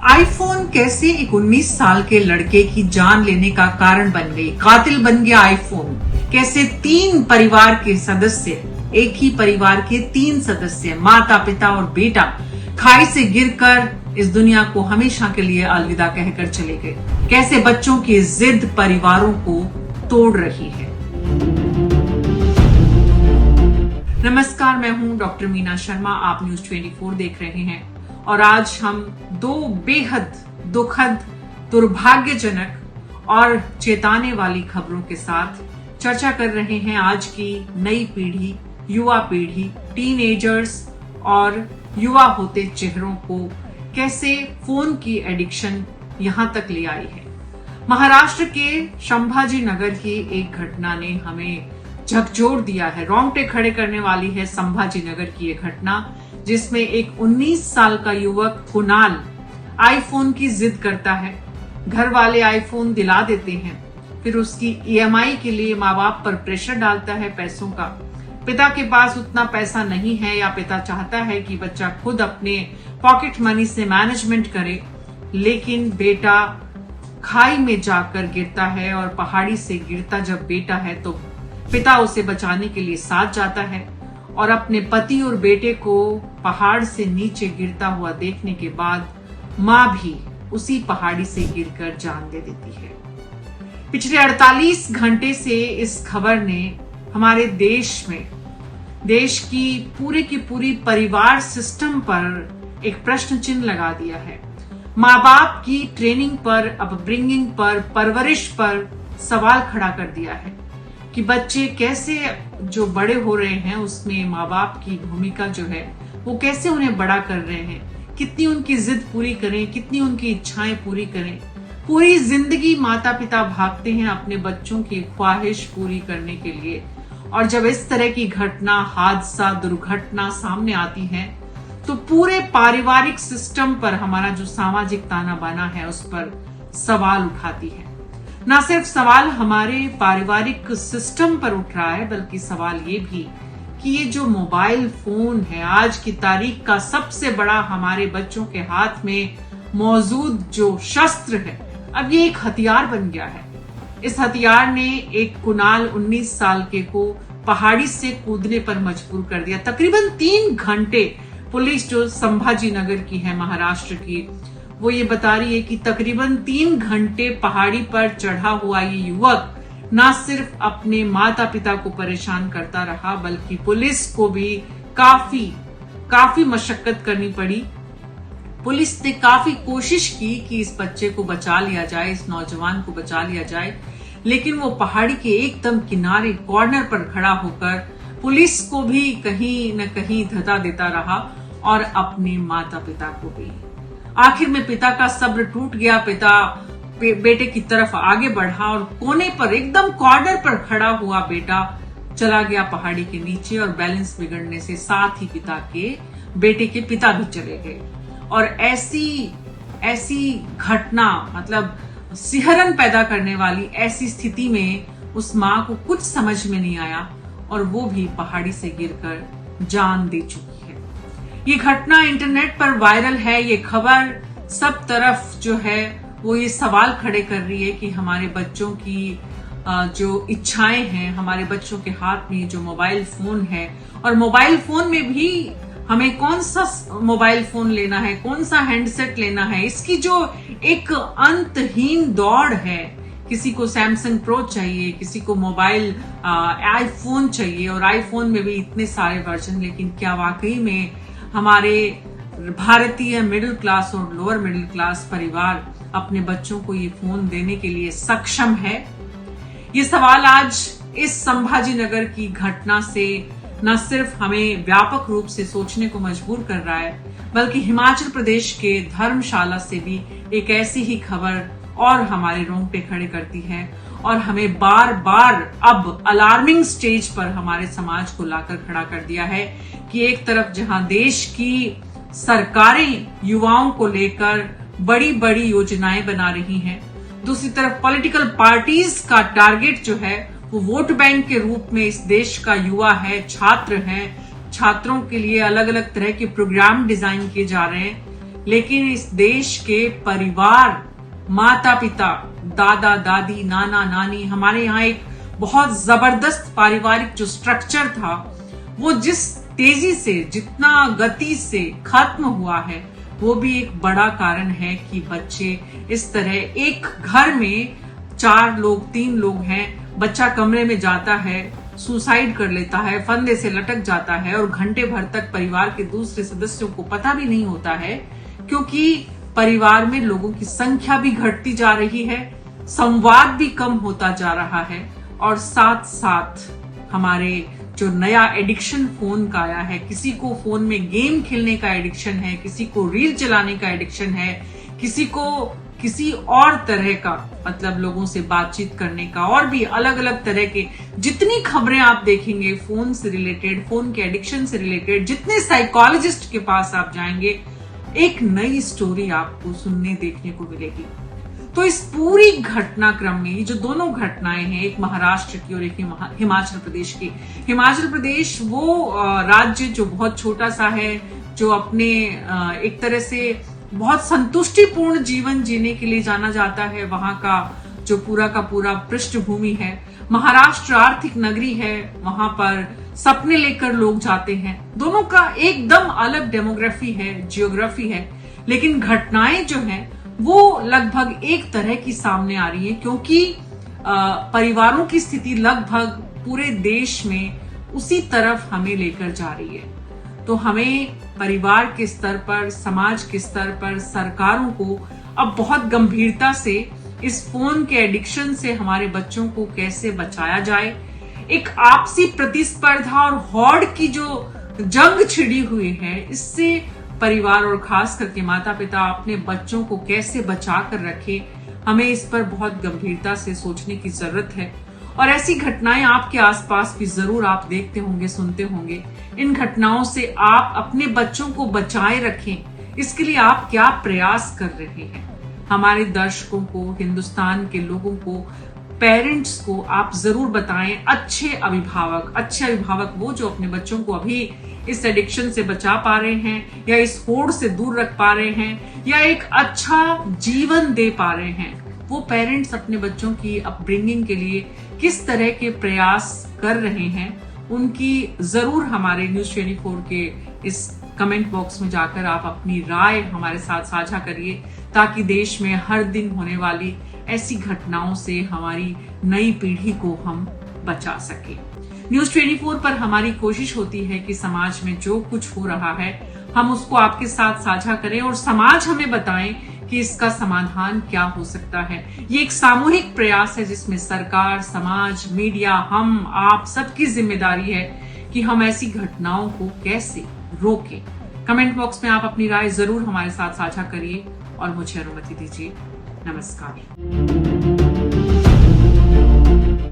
IPhone कैसे एक 19 साल के लड़के की जान लेने का कारण बन गई। कातिल बन गया आईफोन। कैसे तीन परिवार के सदस्य, एक ही परिवार के तीन सदस्य, माता पिता और बेटा, खाई से गिरकर इस दुनिया को हमेशा के लिए अलविदा कहकर चले गए। कैसे बच्चों की जिद परिवारों को तोड़ रही है। नमस्कार, मैं हूं डॉक्टर मीना शर्मा। आप न्यूज 24 देख रहे हैं और आज हम दो बेहद दुखद, दुर्भाग्यजनक और चेताने वाली खबरों के साथ चर्चा कर रहे हैं। आज की नई पीढ़ी, युवा पीढ़ी, टीनेजर्स और युवा होते चेहरों को कैसे फोन की एडिक्शन यहां तक ले आई है। महाराष्ट्र के संभाजी नगर की एक घटना ने हमें झकझोर दिया है, रोंगटे खड़े करने वाली है। संभाजी नगर की एक घटना जिसमें एक 19 साल का युवक कुणाल आईफोन की जिद करता है। घर वाले आईफोन दिला देते हैं, फिर उसकी ईएमआई के लिए माँ बाप पर प्रेशर डालता है पैसों का। पिता के पास उतना पैसा नहीं है या पिता चाहता है कि बच्चा खुद अपने पॉकेट मनी से मैनेजमेंट करे, लेकिन बेटा खाई में जाकर गिरता है और पहाड़ी से गिरता जब बेटा है तो पिता उसे बचाने के लिए साथ जाता है और अपने पति और बेटे को पहाड़ से नीचे गिरता हुआ देखने के बाद मां भी उसी पहाड़ी से गिरकर जान दे देती है। पिछले 48 घंटे से इस खबर ने हमारे देश की पूरी परिवार सिस्टम पर एक प्रश्न चिन्ह लगा दिया है। माँ बाप की ट्रेनिंग पर, अपब्रिंगिंग पर, परवरिश पर सवाल खड़ा कर दिया है कि बच्चे कैसे जो बड़े हो रहे हैं उसमें माँ बाप की भूमिका जो है वो कैसे उन्हें बड़ा कर रहे हैं, कितनी उनकी जिद पूरी करें, कितनी उनकी इच्छाएं पूरी करें। पूरी जिंदगी माता पिता भागते हैं अपने बच्चों की ख्वाहिश पूरी करने के लिए, और जब इस तरह की घटना, हादसा, दुर्घटना सामने आती है तो पूरे पारिवारिक सिस्टम पर हमारा जो सामाजिक ताना बाना है उस पर सवाल उठाती है। ना सिर्फ सवाल हमारे पारिवारिक सिस्टम पर उठ रहा है, बल्कि सवाल ये भी कि ये जो मोबाइल फोन है, आज की तारीख का सबसे बड़ा हमारे बच्चों के हाथ में मौजूद जो शस्त्र है, अब ये एक हथियार बन गया है। इस हथियार ने एक कुणाल 19 साल के को पहाड़ी से कूदने पर मजबूर कर दिया। तकरीबन 3 घंटे पुलिस जो संभाजी नगर की है, महाराष्ट्र की, वो ये बता रही है कि तकरीबन 3 घंटे पहाड़ी पर चढ़ा हुआ ये युवक ना सिर्फ अपने माता पिता को परेशान करता रहा, बल्कि पुलिस को भी काफी मशक्कत करनी पड़ी। पुलिस ने काफी कोशिश की कि इस बच्चे को बचा लिया जाए, इस नौजवान को बचा लिया जाए, लेकिन वो पहाड़ी के एकदम किनारे कॉर्नर पर खड़ा होकर पुलिस को भी कहीं न कहीं धता देता रहा और अपने माता पिता को भी। आखिर में पिता का सब्र टूट गया। पिता बेटे की तरफ आगे बढ़ा और कोने पर, एकदम कॉर्नर पर खड़ा हुआ बेटा चला गया पहाड़ी के नीचे, और बैलेंस बिगड़ने से साथ ही बेटे के पिता भी चले गए। और ऐसी घटना, मतलब सिहरन पैदा करने वाली ऐसी स्थिति में उस माँ को कुछ समझ में नहीं आया और वो भी पहाड़ी से गिरकर जान दे चुकी है। ये घटना इंटरनेट पर वायरल है। ये खबर सब तरफ जो है वो ये सवाल खड़े कर रही है कि हमारे बच्चों की जो इच्छाएं हैं, हमारे बच्चों के हाथ में जो मोबाइल फोन है, और मोबाइल फोन में भी हमें कौन सा मोबाइल फोन लेना है, कौन सा हैंडसेट लेना है, इसकी जो एक अंतहीन दौड़ है। किसी को सैमसंग प्रो चाहिए, किसी को मोबाइल आईफोन चाहिए, और आईफोन में भी इतने सारे वर्जन। लेकिन क्या वाकई में हमारे भारतीय मिडिल क्लास और लोअर मिडिल क्लास परिवार अपने बच्चों को ये फोन देने के लिए सक्षम है? ये सवाल आज इस संभाजी नगर की घटना से न सिर्फ हमें व्यापक रूप से सोचने को मजबूर कर रहा है, बल्कि हिमाचल प्रदेश के धर्मशाला से भी एक ऐसी ही खबर और हमारे रोंगटे खड़े करती है और हमें बार बार अब अलार्मिंग स्टेज पर हमारे समाज को लाकर खड़ा कर दिया है कि एक तरफ जहां देश की सरकारें युवाओं को लेकर बड़ी बड़ी योजनाएं बना रही हैं, दूसरी तरफ पॉलिटिकल पार्टीज का टारगेट जो है वो वोट बैंक के रूप में इस देश का युवा है, छात्र है। छात्रों के लिए अलग अलग तरह के प्रोग्राम डिजाइन किए जा रहे हैं लेकिन इस देश के परिवार, माता पिता, दादा दादी, नाना नानी, हमारे यहाँ एक बहुत जबरदस्त पारिवारिक जो स्ट्रक्चर था वो जिस तेजी से, जितना गति से खत्म हुआ है, वो भी एक बड़ा कारण है कि बच्चे इस तरह, एक घर में 4 लोग 3 लोग हैं, बच्चा कमरे में जाता है, सुसाइड कर लेता है, फंदे से लटक जाता है और घंटे भर तक परिवार के दूसरे सदस्यों को पता भी नहीं होता है, क्योंकि परिवार में लोगों की संख्या भी घटती जा रही है, संवाद भी कम होता जा रहा है और साथ साथ हमारे जो नया एडिक्शन फोन का आया है, किसी को फोन में गेम खेलने का एडिक्शन है, किसी को रील चलाने का एडिक्शन है, किसी को किसी और तरह का, मतलब लोगों से बातचीत करने का, और भी अलग अलग तरह के जितनी खबरें आप देखेंगे फोन से रिलेटेड, फोन के एडिक्शन से रिलेटेड, जितने साइकोलॉजिस्ट के पास आप जाएंगे, एक नई स्टोरी आपको सुनने देखने को मिलेगी। तो इस पूरी घटनाक्रम में ये जो दोनों घटनाएं हैं, एक महाराष्ट्र की और एक हिमाचल प्रदेश की। हिमाचल प्रदेश वो राज्य जो बहुत छोटा सा है, जो अपने एक तरह से बहुत संतुष्टिपूर्ण जीवन जीने के लिए जाना जाता है, वहां का जो पूरा का पूरा पृष्ठभूमि है। महाराष्ट्र आर्थिक नगरी है, वहां पर सपने लेकर लोग जाते हैं। दोनों का एकदम अलग डेमोग्राफी है, जियोग्राफी है, लेकिन घटनाएं जो हैं वो लगभग एक तरह की सामने आ रही है, क्योंकि परिवारों की स्थिति लगभग पूरे देश में उसी तरफ हमें लेकर जा रही है। तो हमें परिवार के स्तर पर, समाज के स्तर पर, सरकारों को अब बहुत गंभीरता से इस फोन के एडिक्शन से हमारे बच्चों को कैसे बचाया जाए। एक आपसी प्रतिस्पर्धा और हॉर्ड की जो जंग छिड़ी हुई है, इससे परिवार और खास करके माता पिता अपने बच्चों को कैसे बचा कर रखे, हमें इस पर बहुत गंभीरता से सोचने की जरूरत है। और ऐसी घटनाएं आपके आसपास भी जरूर आप देखते होंगे, सुनते होंगे। इन घटनाओं से आप अपने बच्चों को बचाए रखें, इसके लिए आप क्या प्रयास कर रहे हैं? हमारे दर्शकों को, हिंदुस्तान के लोगों को, पेरेंट्स को आप जरूर बताएं। अच्छे अभिभावक वो जो अपने बच्चों को अभी इस एडिक्शन से बचा पा रहे हैं, या इस होड़ से दूर रख पा रहे हैं, या एक अच्छा जीवन दे पा रहे हैं, वो पेरेंट्स अपने बच्चों की अपब्रिंगिंग के लिए किस तरह के प्रयास कर रहे हैं, उनकी जरूर हमारे न्यूज 24 के इस कमेंट बॉक्स में जाकर आप अपनी राय हमारे साथ साझा करिए, ताकि देश में हर दिन होने वाली ऐसी घटनाओं से हमारी नई पीढ़ी को हम बचा सके। न्यूज 24 पर हमारी कोशिश होती है कि समाज में जो कुछ हो रहा है हम उसको आपके साथ साझा करें और समाज हमें बताएं कि इसका समाधान क्या हो सकता है। ये एक सामूहिक प्रयास है जिसमें सरकार, समाज, मीडिया, हम, आप सबकी जिम्मेदारी है कि हम ऐसी घटनाओं को कैसे रोकें। कमेंट बॉक्स में आप अपनी राय जरूर हमारे साथ साझा करिए और मुझे अनुमति दीजिए। नमस्कार।